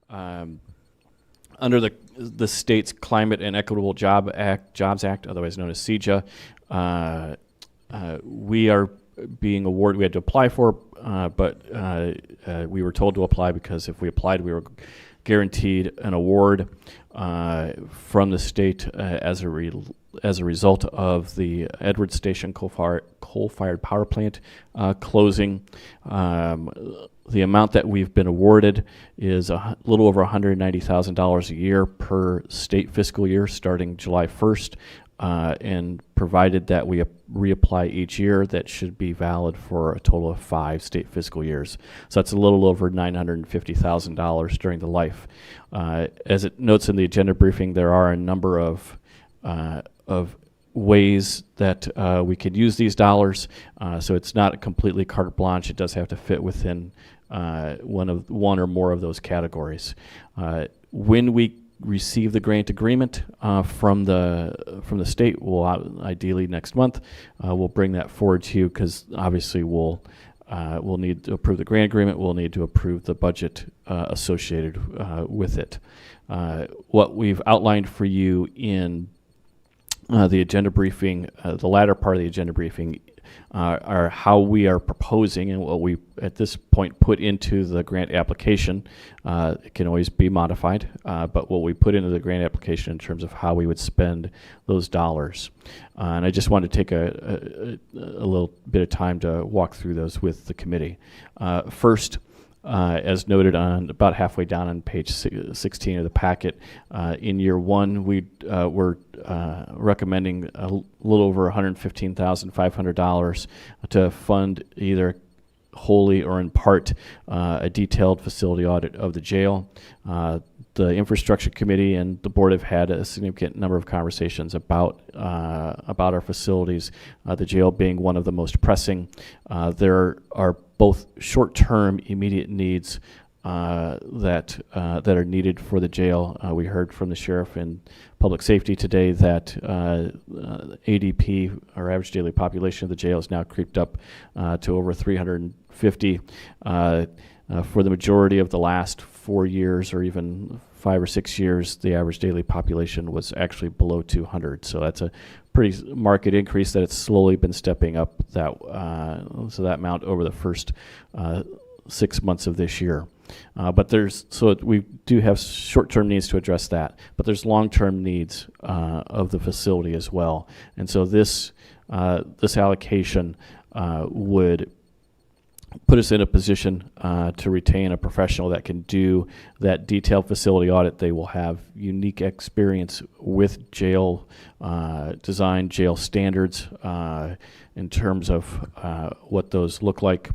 Um, Under the state's Climate and Equitable Jobs Act, otherwise known as CEJA, we are being awarded. We had to apply for, but we were told to apply because if we applied, we were guaranteed an award from the state as a result of the Edwards Station coal-fired power plant closing. The amount that we've been awarded is a little over $190,000 a year per state fiscal year starting July 1st, and provided that we reapply each year, that should be valid for a total of 5 state fiscal years. So that's a little over $950,000 during the life. As it notes in the agenda briefing, there are a number of ways that we could use these dollars. So it's not completely carte blanche. It does have to fit within one or more of those categories. When we receive the grant agreement from the state, we'll ideally next month, we'll bring that forward to you, because obviously we'll need to approve the grant agreement. We'll need to approve the budget associated with it. What we've outlined for you in the agenda briefing, the latter part of the agenda briefing, are how we are proposing and what we at this point put into the grant application. It can always be modified, but what we put into the grant application in terms of how we would spend those dollars. And I just wanted to take a little bit of time to walk through those with the committee. First, as noted on about halfway down on page 16 of the packet, in year one, we're recommending a little over $115,500 to fund either wholly or in part a detailed facility audit of the jail. The infrastructure committee and the board have had a significant number of conversations about our facilities, the jail being one of the most pressing. There are both short-term immediate needs that are needed for the jail. We heard from the sheriff and public safety today that ADP, or average daily population of the jail, has now creeped up to over 350. For the majority of the last 4 years, or even 5 or 6 years, the average daily population was actually below 200. So that's a pretty marked increase that it's slowly been stepping up that amount over the first 6 months of this year. But we do have short-term needs to address that, but there's long-term needs of the facility as well. And so this allocation would put us in a position to retain a professional that can do that detailed facility audit. They will have unique experience with jail design, jail standards in terms of what those look like.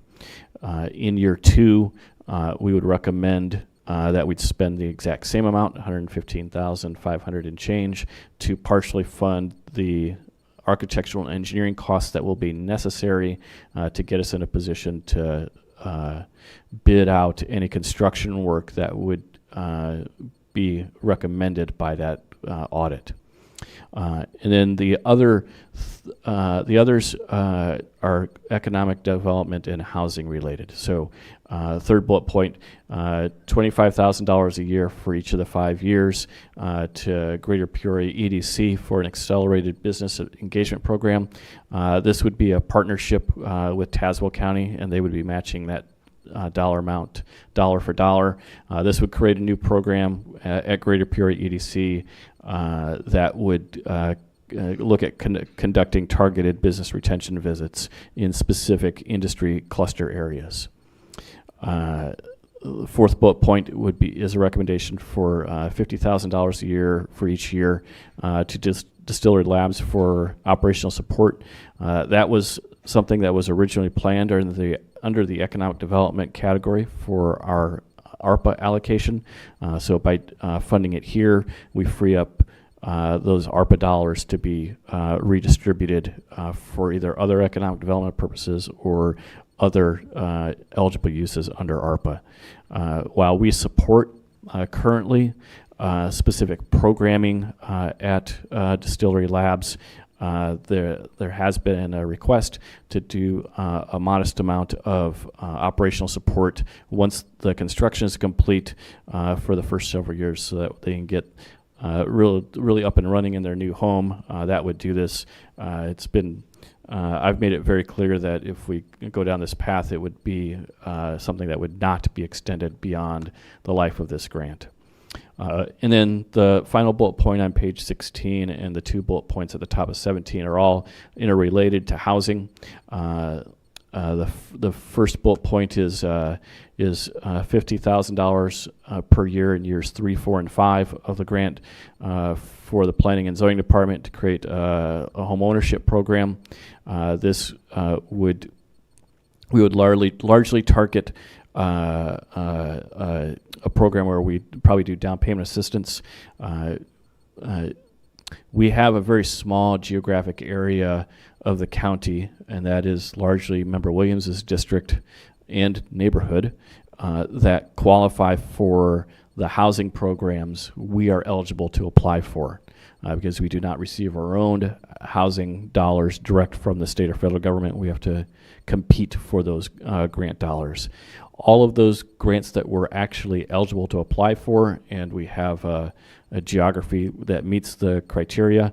In year two, we would recommend that we'd spend the exact same amount, $115,500 and change, to partially fund the architectural and engineering costs that will be necessary to get us in a position to bid out any construction work that would be recommended by that audit. And then the others are economic development and housing related. So third bullet point, $25,000 a year for each of the 5 years to Greater Peoria EDC for an accelerated business engagement program. This would be a partnership with Tazewell County, and they would be matching that dollar amount, dollar for dollar. This would create a new program at Greater Peoria EDC that would look at conducting targeted business retention visits in specific industry cluster areas. Fourth bullet point is a recommendation for $50,000 a year for each year to distillery labs for operational support. That was something that was originally planned under the economic development category for our ARPA allocation. So by funding it here, we free up those ARPA dollars to be redistributed for either other economic development purposes or other eligible uses under ARPA. While we support currently specific programming at distillery labs, there has been a request to do a modest amount of operational support once the construction is complete for the first several years, so that they can get really up and running in their new home. That would do this. It's been I've made it very clear that if we go down this path, it would be something that would not be extended beyond the life of this grant. And then the final bullet point on page 16 and the 2 bullet points at the top of 17 are all interrelated to housing. The first bullet point is $50,000 per year in years 3, 4, and 5 of the grant for the Planning and Zoning Department to create a home ownership program. We would largely target a program where we probably do down payment assistance. We have a very small geographic area of the county, and that is largely Member Williams's district and neighborhood that qualify for the housing programs we are eligible to apply for. Because we do not receive our own housing dollars direct from the state or federal government. We have to compete for those grant dollars. All of those grants that we're actually eligible to apply for, and we have a geography that meets the criteria,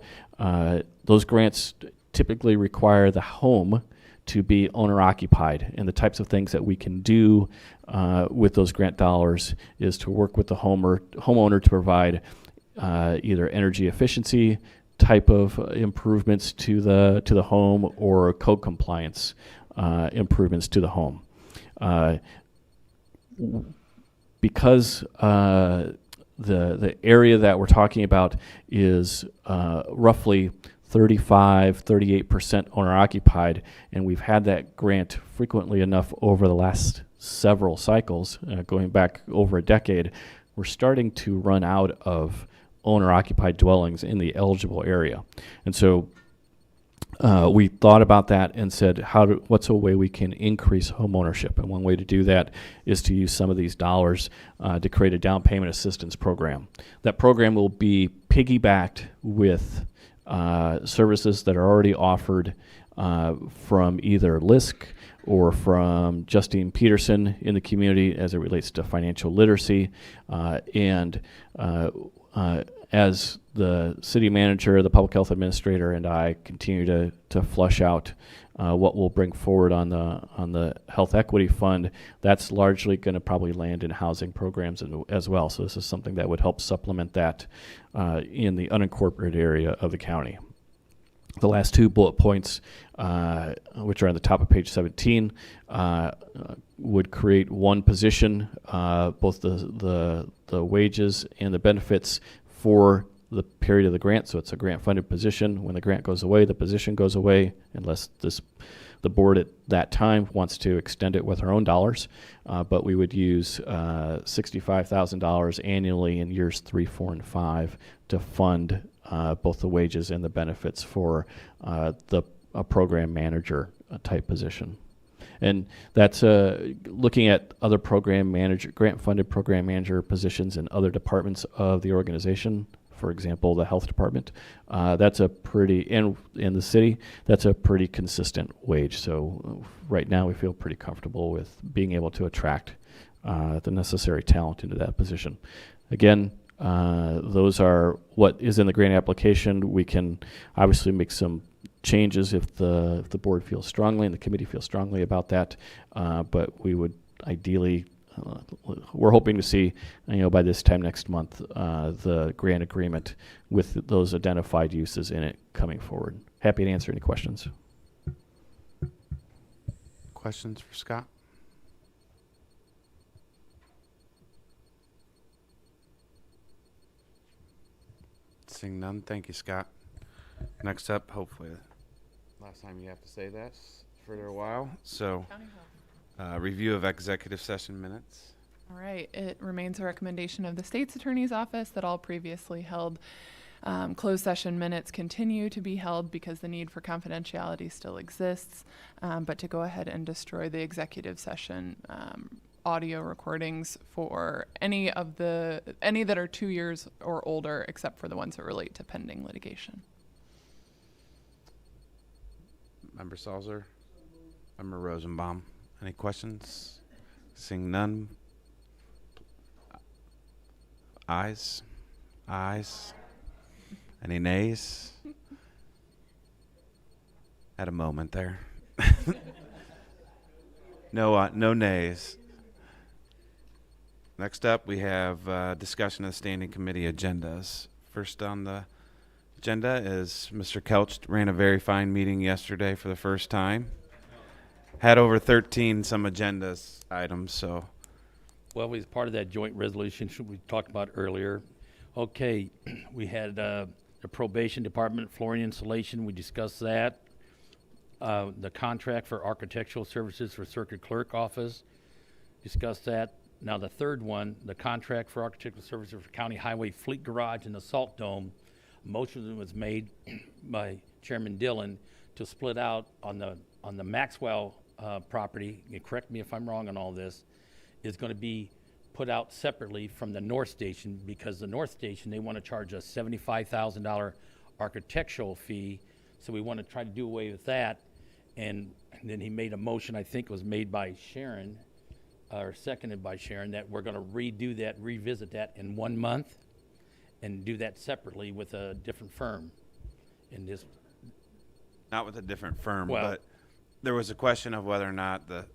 those grants typically require the home to be owner-occupied. And the types of things that we can do with those grant dollars is to work with the homeowner to provide either energy efficiency type of improvements to the home or code compliance improvements to the home. Because the area that we're talking about is roughly 38% owner occupied, and we've had that grant frequently enough over the last several cycles, going back over a decade, we're starting to run out of owner-occupied dwellings in the eligible area. And so we thought about that and said, what's a way we can increase home ownership? And one way to do that is to use some of these dollars to create a down payment assistance program. That program will be piggybacked with services that are already offered from either LISC or from Justine Peterson in the community as it relates to financial literacy. As the city manager, the public health administrator, and I continue to flush out what we'll bring forward on the health equity fund, that's largely going to probably land in housing programs as well. So this is something that would help supplement that in the unincorporated area of the county. The last 2 bullet points, which are on the top of page 17, would create one position, both the wages and the benefits for the period of the grant. So it's a grant-funded position. When the grant goes away, the position goes away, unless the board at that time wants to extend it with our own dollars. But we would use $65,000 annually in years 3, 4, and 5 to fund both the wages and the benefits for a program manager type position. And that's looking at other grant-funded program manager positions in other departments of the organization. For example, the health department. That's a pretty, in the city, that's a pretty consistent wage. So right now we feel pretty comfortable with being able to attract the necessary talent into that position. Again, those are what is in the grant application. We can obviously make some changes if the board feels strongly and the committee feels strongly about that, but we would ideally, we're hoping to see, by this time next month, the grant agreement with those identified uses in it coming forward. Happy to answer any questions. Questions for Scott? Seeing none, thank you, Scott. Next up, hopefully, last time you have to say that for a while. So, review of executive session minutes. All right. It remains a recommendation of the state's attorney's office that all previously held closed session minutes continue to be held because the need for confidentiality still exists, but to go ahead and destroy the executive session audio recordings for any that are 2 years or older, except for the ones that relate to pending litigation. Member Salzer, Member Rosenbaum. Any questions? Seeing none. Ayes? Ayes? Any nays? Had a moment there. No nays. Next up, we have discussion of the standing committee agendas. First on the agenda is Mr. Kelch ran a very fine meeting yesterday for the first time. Had over 13 some agendas items, so. Well, as part of that joint resolution we talked about earlier, okay, we had the probation department, flooring insulation, we discussed that. The contract for architectural services for circuit clerk office, discussed that. Now the third one, the contract for architectural services for county highway fleet garage and the salt dome, motion was made by Chairman Dillon to split out on the Maxwell property, and correct me if I'm wrong on all this, is going to be put out separately from the North Station, because the North Station, they want to charge us $75,000 architectural fee, so we want to try to do away with that. And then he made a motion, I think it was made by Sharon, or seconded by Sharon, that we're going to redo that, revisit that in 1 month and do that separately with a different firm. In this, Not with a different firm, Well- but there was a question of whether or not the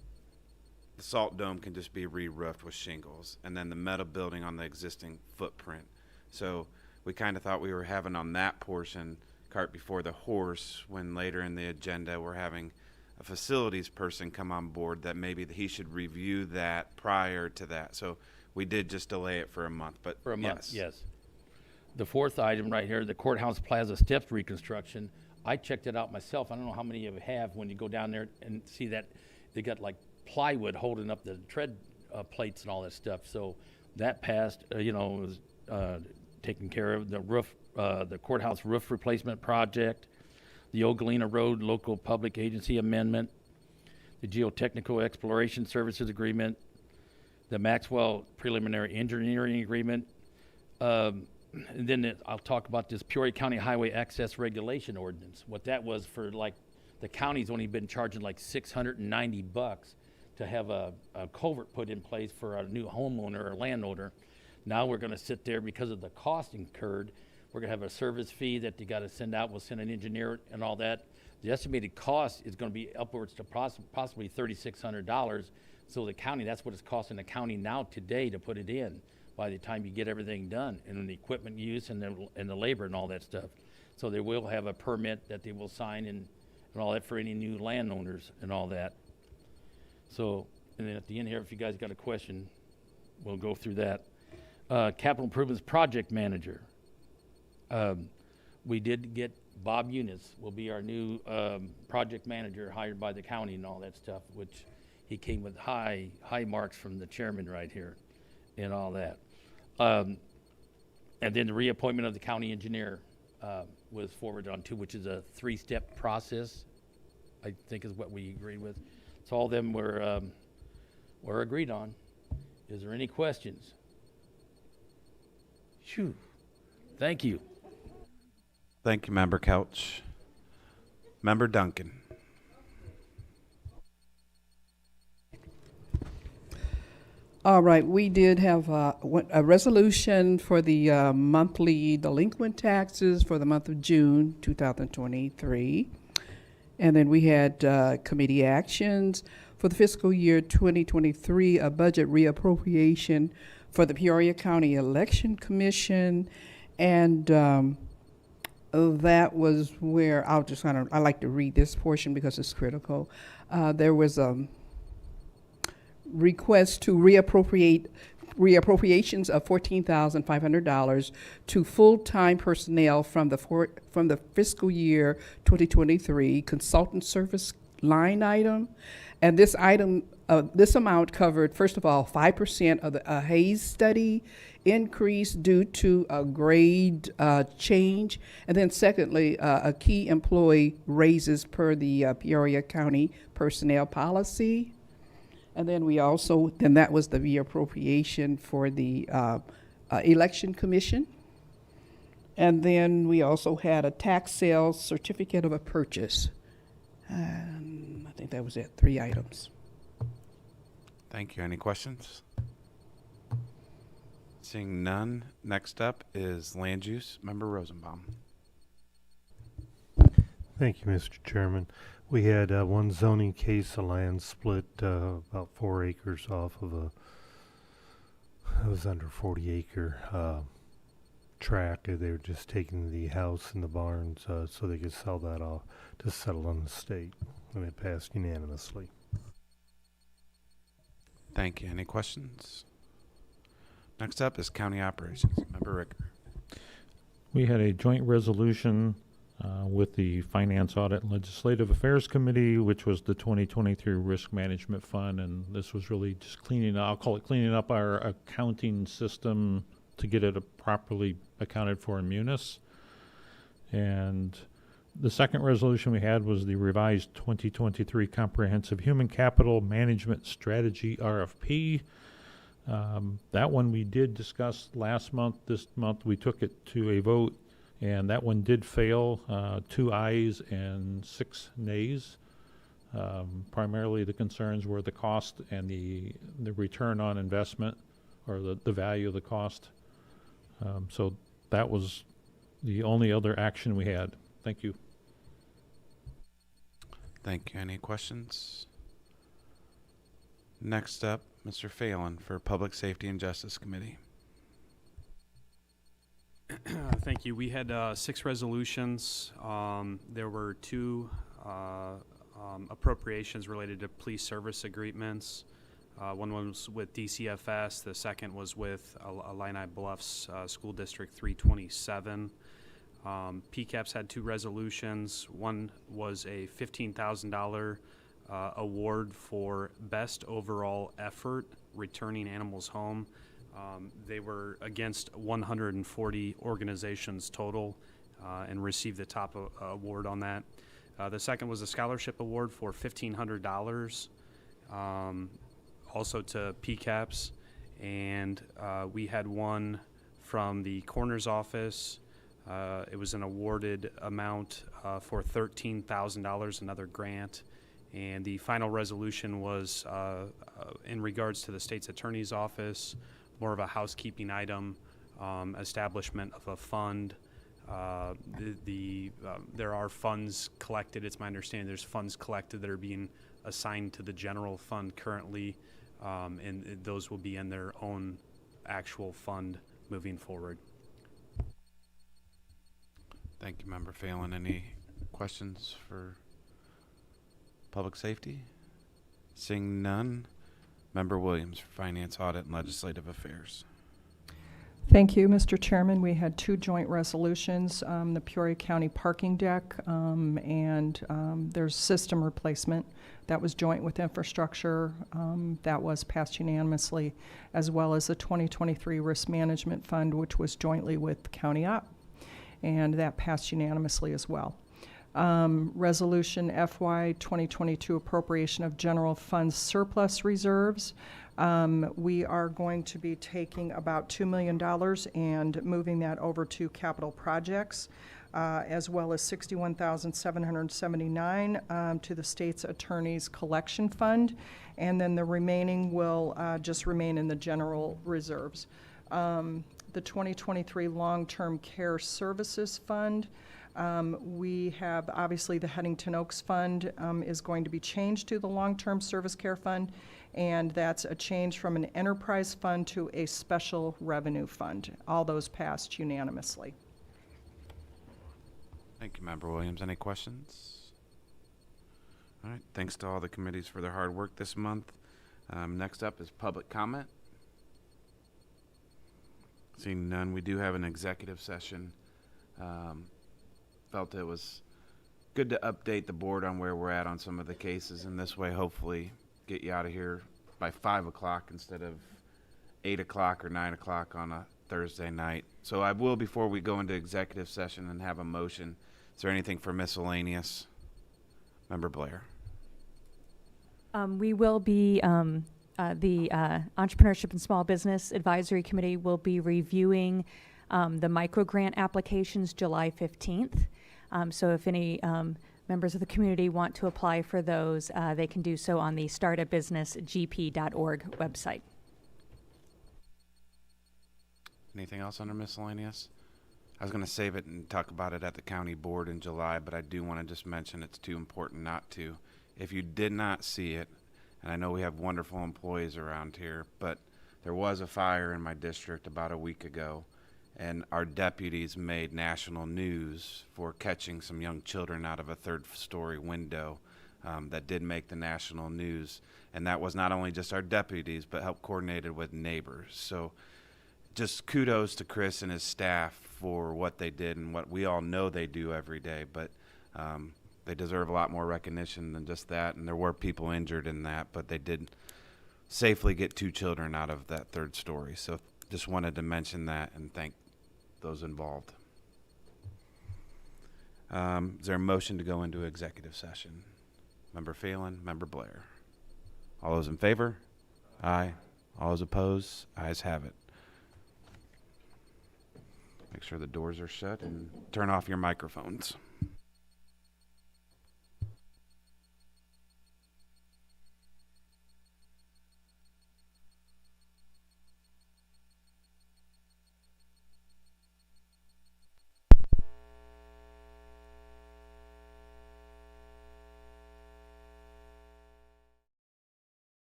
salt dome can just be re-roofed with shingles, and then the metal building on the existing footprint. So we kind of thought we were having on that portion cart before the horse, when later in the agenda we're having a facilities person come on board that maybe he should review that prior to that. So we did just delay it for a month, but for a month, yes. The fourth item right here, the courthouse plaza steps reconstruction. I checked it out myself. I don't know how many of you have, when you go down there and see that they got like plywood holding up the tread plates and all that stuff. So that passed, was taken care of. The roof, the courthouse roof replacement project, the Ogalina Road local public agency amendment, the geotechnical exploration services agreement, the Maxwell preliminary engineering agreement. And then I'll talk about this Peoria County Highway Access Regulation Ordinance. What that was for, like, the county's only been charging like $690 to have a culvert put in place for a new homeowner or landowner. Now we're going to sit there because of the cost incurred. We're going to have a service fee that they got to send out. We'll send an engineer and all that. The estimated cost is going to be upwards to possibly $3,600. So the county, that's what it's costing the county now today to put it in, by the time you get everything done, and the equipment use and the labor and all that stuff. So they will have a permit that they will sign and all that for any new landowners and all that. So, and then at the end here, if you guys got a question, we'll go through that. Capital improvements project manager. We did get Bob Eunice will be our new project manager hired by the county and all that stuff, which he came with high marks from the chairman right here and all that. And then the reappointment of the county engineer was forwarded on too, which is a 3-step process, I think is what we agreed with. So all of them were agreed on. Is there any questions? Phew. Thank you. Thank you, Member Couch. Member Duncan. All right, we did have a resolution for the monthly delinquent taxes for the month of June 2023. And then we had committee actions for the fiscal year 2023, a budget reappropriation for the Peoria County Election Commission. And that was where I like to read this portion because it's critical. There was a request to reappropriations of $14,500 to full-time personnel from the fiscal year 2023 consultant service line item. And this item, this amount covered, first of all, 5% of the Hayes study increase due to a grade change, and then secondly, a key employee raises per the Peoria County personnel policy. And then that was the reappropriation for the election commission. And then we also had a tax sales certificate of a purchase. And I think that was it, 3 items. Thank you. Any questions? Seeing none, next up is land use. Member Rosenbaum. Thank you, Mr. Chairman. We had one zoning case, a land split about 4 acres off of it was under 40-acre tract. They were just taking the house and the barns so they could sell that off to settle on the state, and it passed unanimously. Thank you. Any questions? Next up is county operations. Member Ricker. We had a joint resolution with the Finance Audit and Legislative Affairs Committee, which was the 2023 Risk Management Fund, and this was really just I'll call it cleaning up our accounting system to get it properly accounted for in Munis. And the second resolution we had was the revised 2023 Comprehensive Human Capital Management Strategy RFP. That one we did discuss last month. This month we took it to a vote, and that one did fail, 2 ayes and 6 nays. Primarily the concerns were the cost and the return on investment, or the value of the cost. So that was the only other action we had. Thank you. Thank you. Any questions? Next up, Mr. Phelan for Public Safety and Justice Committee. Thank you. We had 6 resolutions. There were 2 appropriations related to police service agreements. One was with DCFS. The second was with Illini Bluffs School District 327. PCAPS had 2 resolutions. One was a $15,000 award for best overall effort returning animals home. They were against 140 organizations total and received the top award on that. The second was a scholarship award for $1,500 also to PCAPS. And we had one from the coroner's office. It was an awarded amount for $13,000, another grant. And the final resolution was in regards to the state's attorney's office, more of a housekeeping item, establishment of a fund. There are funds collected. It's my understanding there's funds collected that are being assigned to the general fund currently, and those will be in their own actual fund moving forward. Thank you, Member Phelan. Any questions for Public Safety? Seeing none, Member Williams for Finance, Audit, and Legislative Affairs. Thank you, Mr. Chairman. We had 2 joint resolutions, the Peoria County parking deck, and there's system replacement. That was joint with infrastructure. That was passed unanimously, as well as the 2023 Risk Management Fund, which was jointly with County Op, and that passed unanimously as well. Resolution FY 2022 appropriation of general fund surplus reserves. We are going to be taking about $2 million and moving that over to capital projects, as well as $61,779 to the state's attorney's collection fund, and then the remaining will just remain in the general reserves. The 2023 long-term care services fund. We have, obviously, the Huntington Oaks Fund is going to be changed to the Long-Term Service Care Fund, and that's a change from an enterprise fund to a special revenue fund. All those passed unanimously. Thank you, Member Williams. Any questions? All right. Thanks to all the committees for their hard work this month. Next up is public comment. Seeing none, we do have an executive session. Felt it was good to update the board on where we're at on some of the cases, and this way hopefully get you out of here by 5 o'clock instead of 8 o'clock or 9 o'clock on a Thursday night. So I will, before we go into executive session and have a motion, is there anything for miscellaneous? Member Blair. We will be, the Entrepreneurship and Small Business Advisory Committee will be reviewing the microgrant applications July 15th. So if any members of the community want to apply for those, they can do so on the startupbusinessgp.org website. Anything else under miscellaneous? I was going to save it and talk about it at the county board in July, but I do want to just mention it's too important not to. If you did not see it, and I know we have wonderful employees around here, but there was a fire in my district about a week ago, and our deputies made national news for catching some young children out of a third-story window. That did make the national news, and that was not only just our deputies, but helped coordinated with neighbors. So just kudos to Chris and his staff for what they did and what we all know they do every day, but they deserve a lot more recognition than just that, and there were people injured in that, but they did safely get 2 children out of that third story. So just wanted to mention that and thank those involved. Is there a motion to go into executive session? Member Phelan, Member Blair. All those in favor? Aye. All those opposed? Ayes have it. Make sure the doors are shut and turn off your microphones.